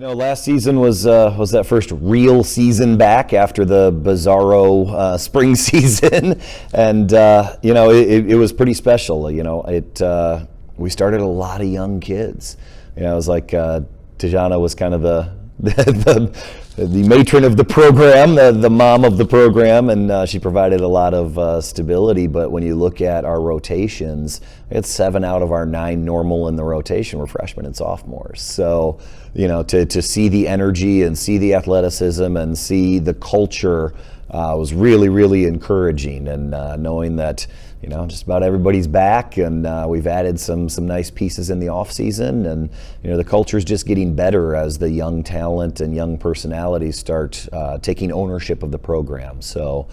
Last season was that first real season back after the bizarro spring season, and it was pretty special. We started a lot of young kids. It was like Tajana was kind of the matron of the program, the mom of the program, and she provided a lot of stability. But when you look at our rotations, it's 7 out of our 9 normal in the rotation were freshmen and sophomores. So, to see the energy and see the athleticism and see the culture was really, really encouraging. And knowing that, just about everybody's back, and we've added some nice pieces in the off season, and the culture is just getting better as the young talent and young personalities start taking ownership of the program. So,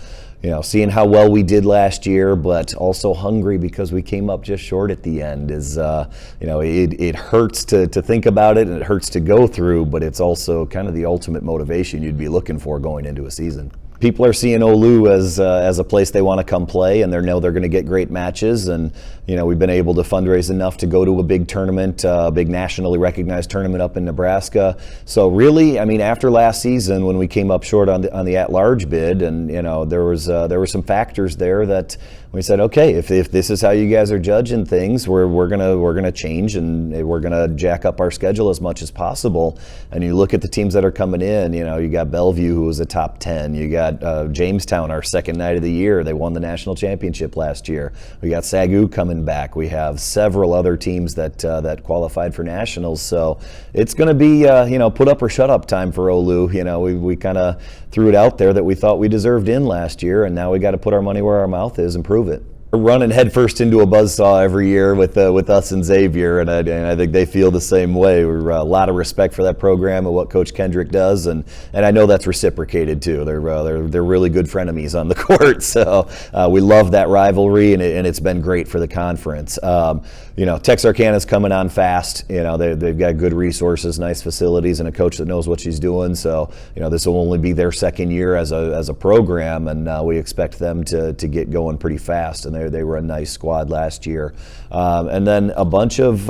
seeing how well we did last year, but also hungry because we came up just short at the end is, it hurts to think about it, and it hurts to go through, but it's also kind of the ultimate motivation you'd be looking for going into a season. People are seeing OLLU as a place they want to come play, and they know they're going to get great matches. And we've been able to fundraise enough to go to a big tournament, a big nationally recognized tournament up in Nebraska. So really, after last season when we came up short on the at-large bid, and there were some factors there that we said, okay, if this is how you guys are judging things, we're gonna change, and we're gonna jack up our schedule as much as possible. And you look at the teams that are coming in. You got Bellevue, who was a top 10. You got Jamestown, our second night of the year. They won the national championship last year. We got Sagu coming back. We have several other teams that qualified for nationals. So it's going to be put up or shut up time for OLLU. We kind of threw it out there that we thought we deserved in last year, and now we got to put our money where our mouth is and prove it. We're running headfirst into a buzzsaw every year with us and Xavier, and I think they feel the same way. We're a lot of respect for that program and what Coach Kendrick does, and I know that's reciprocated too. They're really good frenemies on the court, so we love that rivalry, and it's been great for the conference. Texarkana's coming on fast. They've got good resources, nice facilities, and a coach that knows what she's doing. So this will only be their second year as a program, and we expect them to get going pretty fast. And they were a nice squad last year, and then a bunch of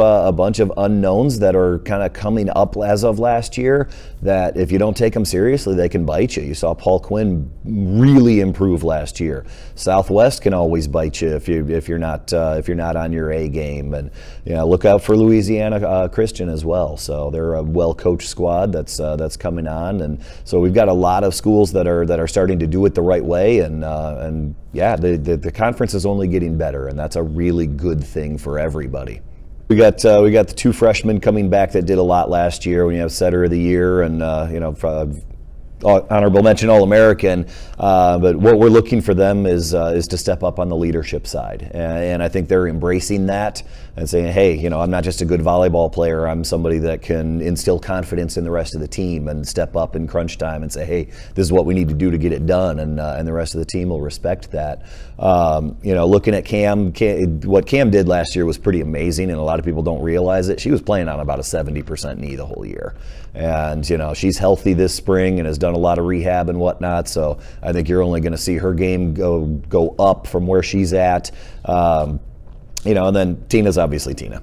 unknowns that are kind of coming up as of last year. That if you don't take them seriously, they can bite you. You saw Paul Quinn really improve last year. Southwest can always bite you if you're not on your A game. And look out for Louisiana Christian as well. So they're a well-coached squad that's coming on, and so we've got a lot of schools that are starting to do it the right way, and yeah, the conference is only getting better, and that's a really good thing for everybody. We got the 2 freshmen coming back that did a lot last year. We have Setter of the Year and honorable mention All-American, but what we're looking for them is to step up on the leadership side, and I think they're embracing that and saying, hey, I'm not just a good volleyball player, I'm somebody that can instill confidence in the rest of the team and step up in crunch time and say, hey, this is what we need to do to get it done, and the rest of the team will respect that. Looking at Cam, what Cam did last year was pretty amazing, and a lot of people don't realize it. She was playing on about a 70% knee the whole year, and she's healthy this spring and has done a lot of rehab and whatnot, so I think you're only going to see her game go up from where she's at. And then Tina's obviously Tina.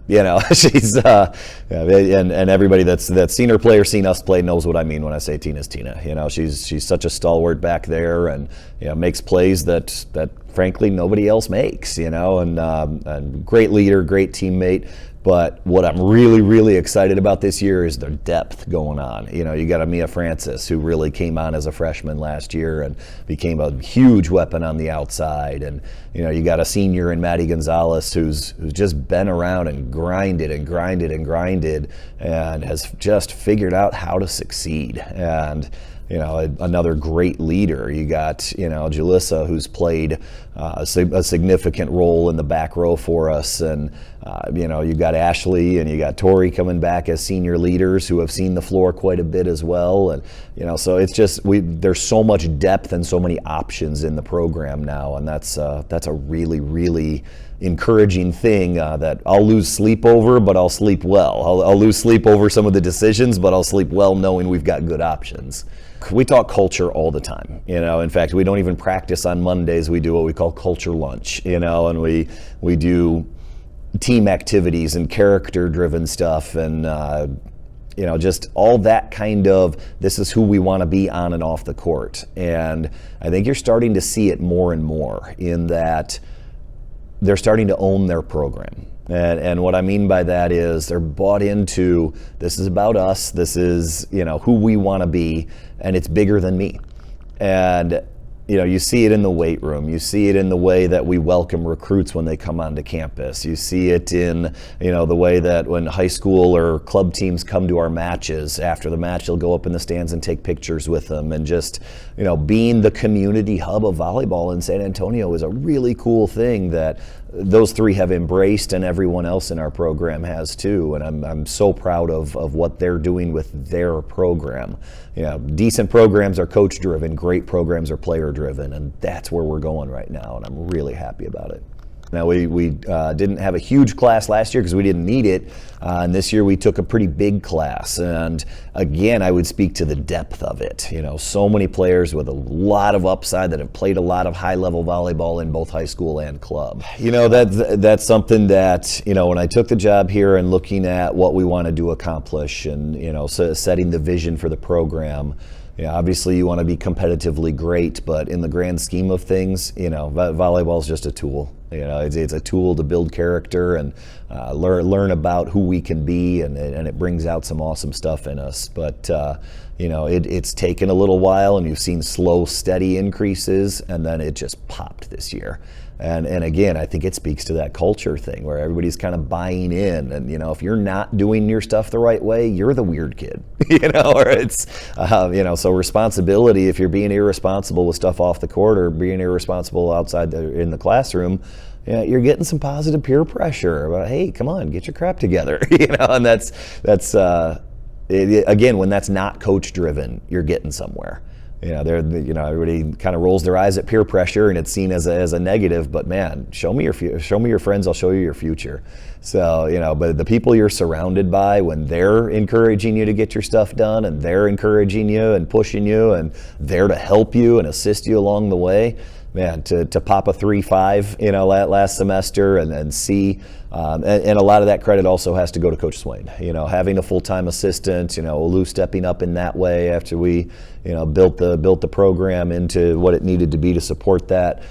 She's and everybody that's seen her play or seen us play knows what I mean when I say Tina's Tina. She's such a stalwart back there, and makes plays that frankly nobody else makes. And great leader, great teammate. But what I'm really, really excited about this year is the depth going on. You got Amia Francis, who really came on as a freshman last year and became a huge weapon on the outside. And, you got a senior in Maddie Gonzalez who's just been around and grinded and has just figured out how to succeed. And, another great leader. You got, Julissa, who's played a significant role in the back row for us. And, you got Ashley and you got Tori coming back as senior leaders who have seen the floor quite a bit as well. And, so it's just, there's so much depth and so many options in the program now. And that's a really, really encouraging thing that I'll lose sleep over, but I'll sleep well. I'll lose sleep over some of the decisions, but I'll sleep well knowing we've got good options. We talk culture all the time. In fact, we don't even practice on Mondays. We do what we call culture lunch, and we do team activities and character-driven stuff, and just all that kind of, this is who we want to be on and off the court. And I think you're starting to see it more and more in that they're starting to own their program. And what I mean by that is they're bought into, this is about us, this is, who we want to be, and it's bigger than me. And you see it in the weight room. You see it in the way that we welcome recruits when they come onto campus. You see it in, the way that when high school or club teams come to our matches, after the match, they'll go up in the stands and take pictures with them. And just, being the community hub of volleyball in San Antonio is a really cool thing that those three have embraced, and everyone else in our program has too. And I'm so proud of what they're doing with their program. Decent programs are coach driven, great programs are player driven, and that's where we're going right now, and I'm really happy about it. Now we didn't have a huge class last year because we didn't need it, and this year we took a pretty big class, and again I would speak to the depth of it. So many players with a lot of upside that have played a lot of high-level volleyball in both high school and club. That's something that when I took the job here and looking at what we wanted to accomplish, and so setting the vision for the program. Obviously you want to be competitively great, but in the grand scheme of things, volleyball is just a tool. It's a tool to build character and learn about who we can be, and it brings out some awesome stuff in us. But it's taken a little while, and you've seen slow, steady increases, and then it just popped this year. And again, I think it speaks to that culture thing where everybody's kind of buying in, and if you're not doing your stuff the right way, you're the weird kid, or it's so responsibility. If you're being irresponsible with stuff off the court or being irresponsible outside in the classroom, you're getting some positive peer pressure about, hey, come on, get your crap together, and that's again, when that's not coach driven, you're getting somewhere. Everybody kind of rolls their eyes at peer pressure, and it's seen as a negative. But man, show me your friends, I'll show you your future. So but the people you're surrounded by, when they're encouraging you to get your stuff done, and they're encouraging you and pushing you, and there to help you and assist you along the way. Man, to pop a 3.5, last semester, and see, and a lot of that credit also has to go to Coach Swain. Having a full-time assistant, OLLU stepping up in that way after we, built the program into what it needed to be to support that.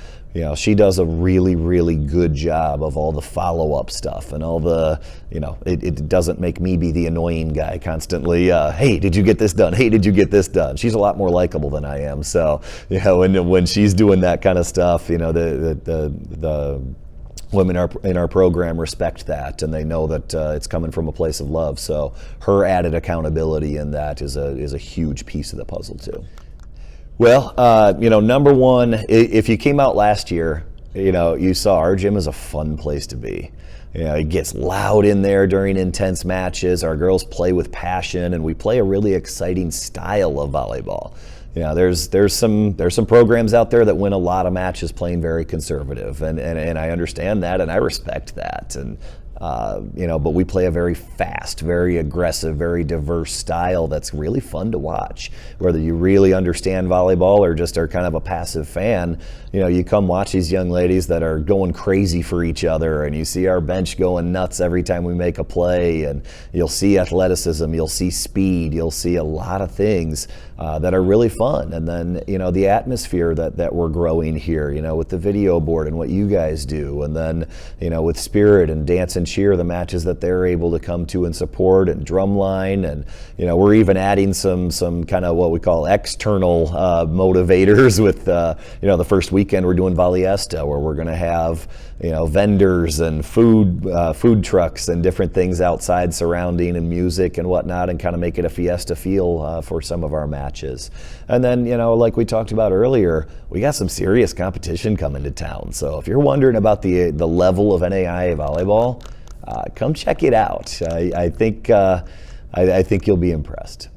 She does a really, really good job of all the follow-up stuff and all the, it doesn't make me be the annoying guy constantly, hey, did you get this done? Hey, did you get this done? She's a lot more likable than I am. So, when she's doing that kind of stuff, the women in our program respect that, and they know that it's coming from a place of love. So her added accountability in that is a huge piece of the puzzle too. Well, number one, if you came out last year, you saw our gym is a fun place to be. It gets loud in there during intense matches. Our girls play with passion, and we play a really exciting style of volleyball. There's some programs out there that win a lot of matches playing very conservative, and I understand that, and I respect that. And but we play a very fast, very aggressive, very diverse style that's really fun to watch. Whether you really understand volleyball or just are kind of a passive fan, you come watch these young ladies that are going crazy for each other, and you see our bench going nuts every time we make a play, and you'll see athleticism, you'll see speed, you'll see a lot of things that are really fun. And then, the atmosphere that we're growing here, with the video board and what you guys do, and then, with Spirit and Dance and Cheer, the matches that they're able to come to and support, and Drumline, and we're even adding some kind of what we call external motivators with the first weekend we're doing Valleyesta, where we're going to have vendors and food trucks and different things outside surrounding, and music and whatnot, and kind of make it a fiesta feel for some of our matches. And then like we talked about earlier, we got some serious competition coming to town. So if you're wondering about the level of NAIA volleyball, come check it out. I think you'll be impressed.